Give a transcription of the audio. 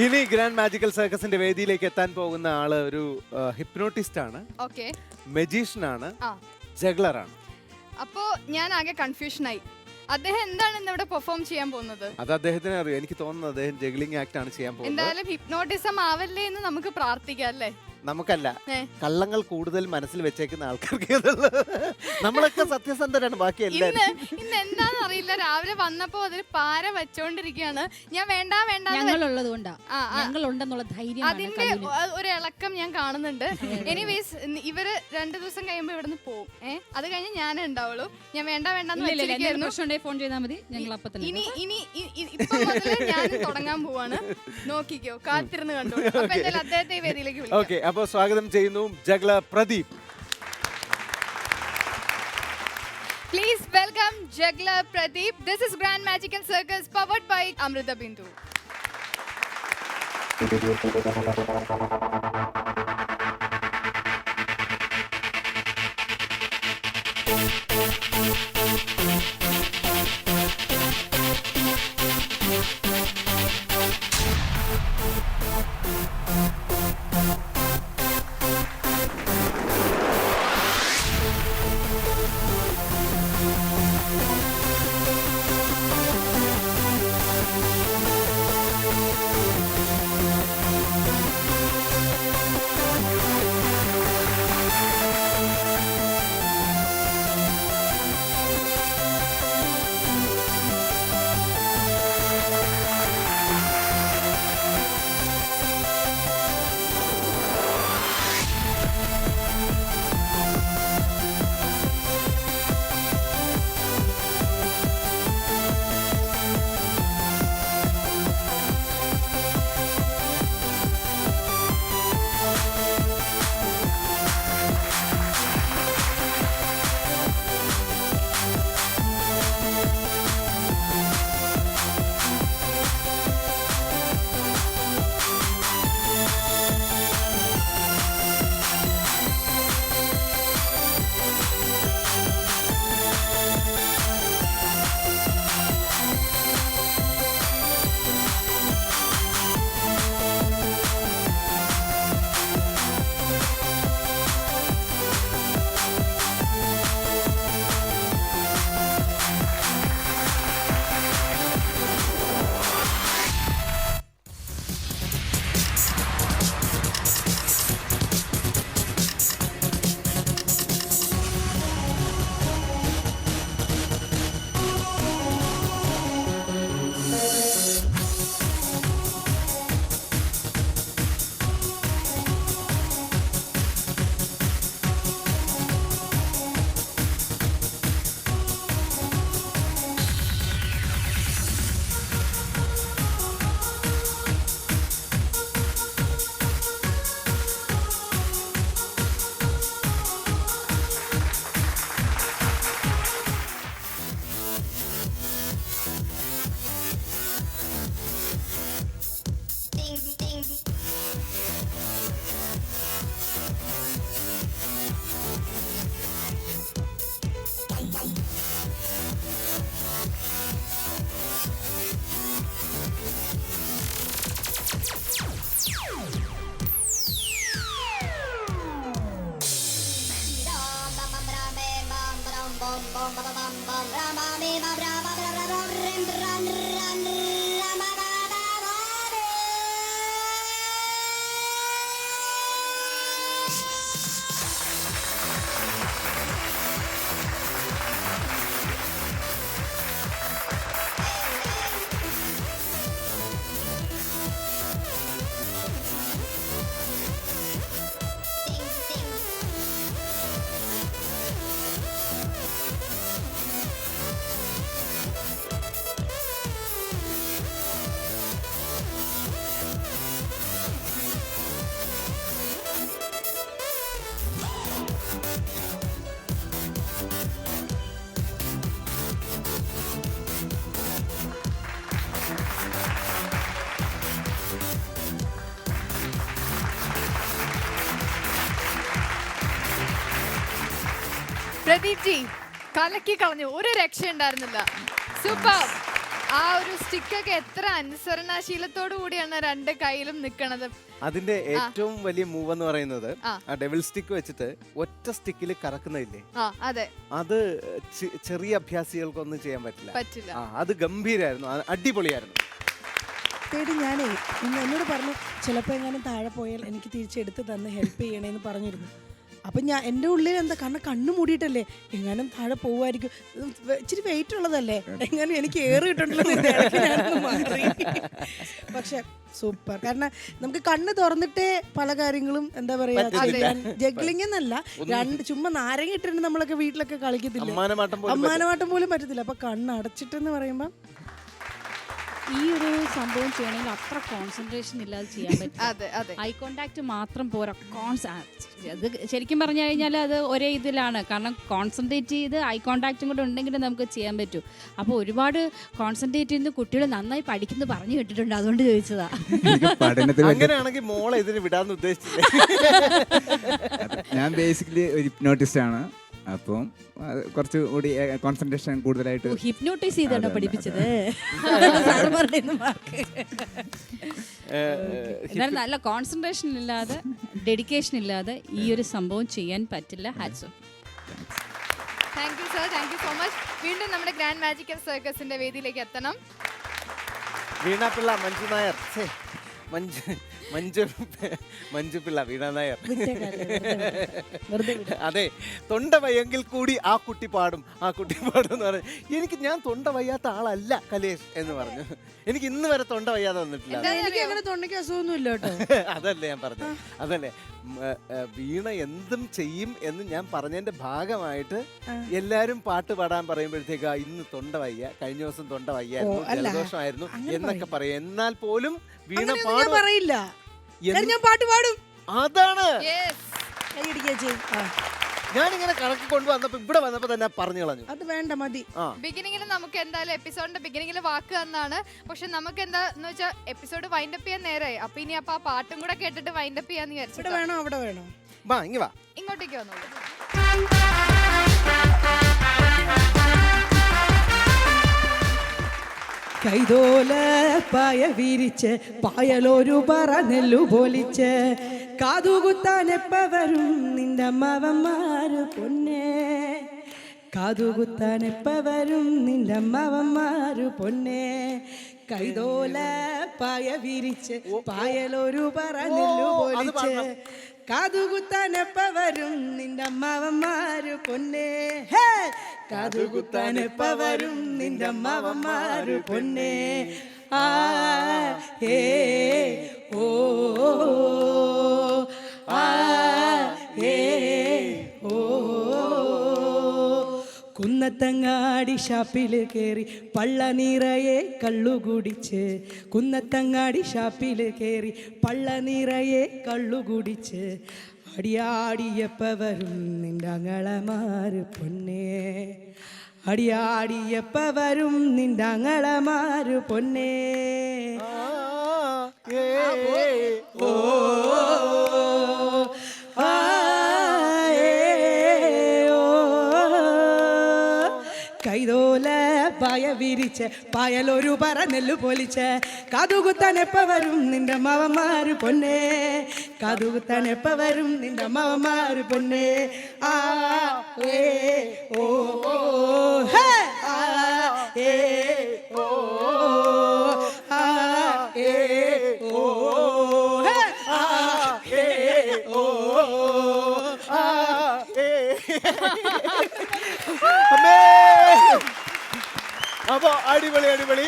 ഇനി grand magical സർക്കസിന്റെ വേദിയിലേക്ക് എത്താൻ പോകുന്ന ആള് ഒരു ഹിപ്നോട്ടിസ്റ്റ് ആണ്, മെജീഷ്യൻ ആണ്, ജഗ്ലർ ആണ്. അപ്പോ ഞാൻ ആകെ കൺഫ്യൂഷൻ ആയി. അദ്ദേഹം എന്താണ് ഇന്ന് ഇവിടെ പെർഫോം ചെയ്യാൻ പോകുന്നത്? അത് അദ്ദേഹത്തിന് അറിയാം. എനിക്ക് തോന്നുന്നത് അദ്ദേഹം ജഗ്ലിംഗ് ആക്ട് ആണ് ചെയ്യാൻ പോകുന്നത്. എന്തായാലും ഹിപ്നോട്ടിസം ആവല്ലേ എന്ന് നമുക്ക് പ്രാർത്ഥിക്കാം അല്ലേ? നമുക്കല്ല, കള്ളങ്ങൾ കൂടുതൽ മനസ്സിൽ വെച്ചേക്കുന്ന ആൾക്കാർക്ക്. നമ്മളൊക്കെ സത്യസന്ധരാണ്, ബാക്കി എല്ലാവരും. ഇന്ന് എന്താന്ന് അറിയില്ല, രാവിലെ വന്നപ്പോ അതിൽ പാര വെച്ചോണ്ടിരിക്കുകയാണ്. ഞാൻ വേണ്ട അതിന്റെ ഒരു ഇളക്കം ഞാൻ കാണുന്നുണ്ട്. എനിവേസ് ഇവര് 2 ദിവസം കഴിയുമ്പോ ഇവിടുന്ന് പോകും. അത് കഴിഞ്ഞ് ഞാനേ ഉണ്ടാവുള്ളൂ. ഞാൻ വേണ്ടെന്ന് ഇനി ഇപ്പൊ മുതലേ ഞാൻ തുടങ്ങാൻ പോവാണ്. നോക്കിക്കോ, കാത്തിരുന്ന് കണ്ടു. അപ്പൊ എന്തായാലും അദ്ദേഹത്തെ വേദിയിലേക്ക് വിളിക്കാം. അപ്പോൾ സ്വാഗതം ചെയ്യുന്നു ജഗ്ലർ Pradeep. Please welcome Juggler Pradeep. This is Grand Magical Circus powered by Amrita Bindu. Pradeep G കലക്കി കളഞ്ഞു, ഒരു രക്ഷ ഉണ്ടായിരുന്നില്ല. സൂപ്പർ. ആ ഒരു സ്റ്റിക്കൊക്കെ എത്ര അനുസരണാശീലത്തോടു കൂടിയാണ് രണ്ട് കയ്യിലും നിക്കണത്. അതിന്റെ ഏറ്റവും വലിയ മൂവ് എന്ന് പറയുന്നത് ആ ഡെവിൾ സ്റ്റിക്ക് വെച്ചിട്ട് ഒറ്റ സ്റ്റിക്കിൽ കറക്കുന്നില്ലേ, അതെ, അത് ചെറിയ അഭ്യാസികൾക്കൊന്നും ചെയ്യാൻ പറ്റില്ല. അത് ഗംഭീരായിരുന്നു, അടിപൊളിയായിരുന്നു. ഞാനേ ഇന്ന് എന്നോട് പറഞ്ഞു ചിലപ്പോൾ എങ്ങാനും താഴെ പോയാൽ എനിക്ക് തിരിച്ചെടുത്ത് തന്ന് ഹെൽപ്പ് ചെയ്യണേന്ന് പറഞ്ഞിരുന്നു. അപ്പം ഞാൻ എൻ്റെ ഉള്ളിൽ എന്താ കാരണം കണ്ണു മൂടിയിട്ടല്ലേ എങ്ങാനും താഴെ പോവായിരിക്കും, ഇച്ചിരി വെയിറ്റ് ഉള്ളതല്ലേ, എങ്ങാനും എനിക്ക് ഏറ് കിട്ടണ്ടല്ലോ മാറി. പക്ഷെ സൂപ്പർ, കാരണം നമുക്ക് കണ്ണ് തുറന്നിട്ടേ പല കാര്യങ്ങളും എന്താ പറയാ ജഗ്ലിംഗ് എന്നല്ല, ചുമ്മാ നാരങ്ങ ഇട്ടിട്ട് നമ്മളൊക്കെ വീട്ടിലൊക്കെ കളിക്കത്തില്ല, അമ്മാനമാട്ടം പോലും പറ്റത്തില്ല. അപ്പൊ കണ്ണ് അടച്ചിട്ടെന്ന് പറയുമ്പോ ഈ ഒരു സംഭവം ചെയ്യണമെങ്കിൽ അത്ര കോൺസെൻട്രേഷൻ ഇല്ലാതെ ചെയ്യാൻ പറ്റും. ഐ കോണ്ടാക്ട് മാത്രം പോരാ, അത് ശരിക്കും പറഞ്ഞു കഴിഞ്ഞാൽ അത് ഒരേ ഇതിലാണ്. കാരണം കോൺസെൻട്രേറ്റ് ചെയ്ത് ഐ കോണ്ടാക്റ്റും കൂടെ ഉണ്ടെങ്കിൽ നമുക്ക് ചെയ്യാൻ പറ്റൂ. അപ്പോൾ ഒരുപാട് കോൺസെൻട്രേറ്റ് ചെയ്യുന്ന കുട്ടികൾ നന്നായി പഠിക്കുന്നു പറഞ്ഞു കേട്ടിട്ടുണ്ട്, അതുകൊണ്ട് ചോദിച്ചതാ. അങ്ങനെയാണെങ്കിൽ മോളെ ഇതിന് വിടാന്ന് ഉദ്ദേശിച്ചില്ല. ഞാൻ ബേസിക്കലി ഒരു ഹിപ്നോട്ടിസ്റ്റ് ആണ്. അപ്പം കുറച്ചുകൂടി കോൺസെൻട്രേഷൻ കൂടുതലായിട്ട് ഹിപ്നോട്ടൈസ് ചെയ്താണോ പഠിപ്പിച്ചത്? എന്നാലും നല്ല കോൺസെൻട്രേഷൻ ഇല്ലാതെ ഡെഡിക്കേഷൻ ഇല്ലാതെ ഈ ഒരു സംഭവം ചെയ്യാൻ പറ്റില്ല. Hats off. Thank you sir, thank you so much. വീണ്ടും നമ്മുടെ ഗ്രാൻഡ് മാജിക്കൽ സർക്കസിന്റെ വേദിയിലേക്ക് എത്തണം. വീണാപിള്ള, മഞ്ജു നായർ, മഞ്ജു പിള്ള, വീണ നായർ. അതെ, തൊണ്ട വയ്യെങ്കിൽ കൂടി ആ കുട്ടി പാടും എന്ന് പറഞ്ഞു. ഞാൻ തൊണ്ട വയ്യാത്ത ആളല്ല കലേഷ് എന്ന് പറഞ്ഞു. എനിക്ക് ഇന്ന് വരെ തൊണ്ട വയ്യാതെ വന്നിട്ടില്ല. തൊണ്ടയ്ക്ക് അസുഖമൊന്നുമില്ല കേട്ടോ. അതല്ലേ ഞാൻ പറഞ്ഞു, അതല്ലേ വീണ എന്തും ചെയ്യും എന്ന് ഞാൻ പറഞ്ഞതിന്റെ ഭാഗമായിട്ട് എല്ലാരും പാട്ട് പാടാൻ പറയുമ്പോഴത്തേക്ക് ഇന്ന് തൊണ്ട വയ്യ, കഴിഞ്ഞ ദിവസം തൊണ്ട വയ്യായിരുന്നു, ജലദോഷമായിരുന്നു എന്നൊക്കെ പറയും. എന്നാൽ പോലും വീണ പറയില്ല, ഞാൻ പാട്ട് പാടും. അതാണ് ഞാനിങ്ങനെ കണക്ക് കൊണ്ടുവന്നപ്പോ ഇവിടെ വന്നപ്പോ തന്നെ പറഞ്ഞു കളഞ്ഞു. അത് വേണ്ട, മതി. ബിഗിനിങ്ങിൽ നമുക്ക് എന്തായാലും എപ്പിസോഡിന്റെ ബിഗിനിങ്ങിൽ വാക്ക് തന്നാണ്. പക്ഷെ നമുക്ക് എന്താന്ന് വെച്ചാൽ എപ്പിസോഡ് വൈൻഡ് അപ്പ് ചെയ്യാൻ നേരായി. അപ്പൊ ഇനി ആ പാട്ടും കൂടെ കേട്ടിട്ട് വൈൻഡ് അപ്പ് ചെയ്യാന്ന് വിചാരിച്ചു. ഇവിടെ വേണോ അവിടെ വേണോ? വാ, ഇങ്ങോട്ടേക്ക് വന്നോളൂ. കൈതോല പായ വിരിച്ച് പായലൊരു പറ നെല്ലു പോലിച്ച് കാതുകുത്താൻ എപ്പ വരും നിന്റെ അമ്മവന്മാര് പൊന്നെ, കാതുകുത്താൻ എപ്പ വരും നിന്റെ അമ്മവന്മാര് പൊന്നെ. കൈതോല പായ വിരിച്ച് പായലൊരു പറ നെല്ലു പോലിച്ച് കാതുകുത്താൻ എപ്പ വരും നിന്റെ അമ്മവന്മാര് പൊന്നെ, കാതുകുത്താൻ എപ്പ വരും നിന്റെ അമ്മവന്മാര് പൊന്നെ. ആ ഹേ ഓ ആ ഹേ ഓ. കുന്നത്തങ്ങാടി ഷാപ്പിൽ കയറി പള്ള നിറയെ കള്ളുകുടിച്ച്, കുന്നത്തങ്ങാടി ഷാപ്പിൽ കയറി പള്ള നിറയെ കള്ളുകുടിച്ച് അടിയാടിയപ്പ വരും നിന്റെ അങ്ങളമാര് പൊന്നെ, അടിയാടിയപ്പ വരും നിന്റെ അങ്ങളമാര് പൊന്നെ. ഓ കൈതോല പായ വിരിച്ച് പായലൊരു പറ നെല്ലു പൊലിച്ച് കാതുകുത്താൻ എപ്പ വരും നിന്റെ അമ്മവന്മാര് പൊന്നെ, കാതുകുത്താൻ എപ്പ വരും നിന്റെ അമ്മവന്മാര് പൊന്നെ. ആ ഏ ഓ ഹേ ആ ഏ ഓ ആ ഏ ഓ ഹേ ആ ഏ ഓ ആ ഏ. അപ്പൊ അടിപൊളി.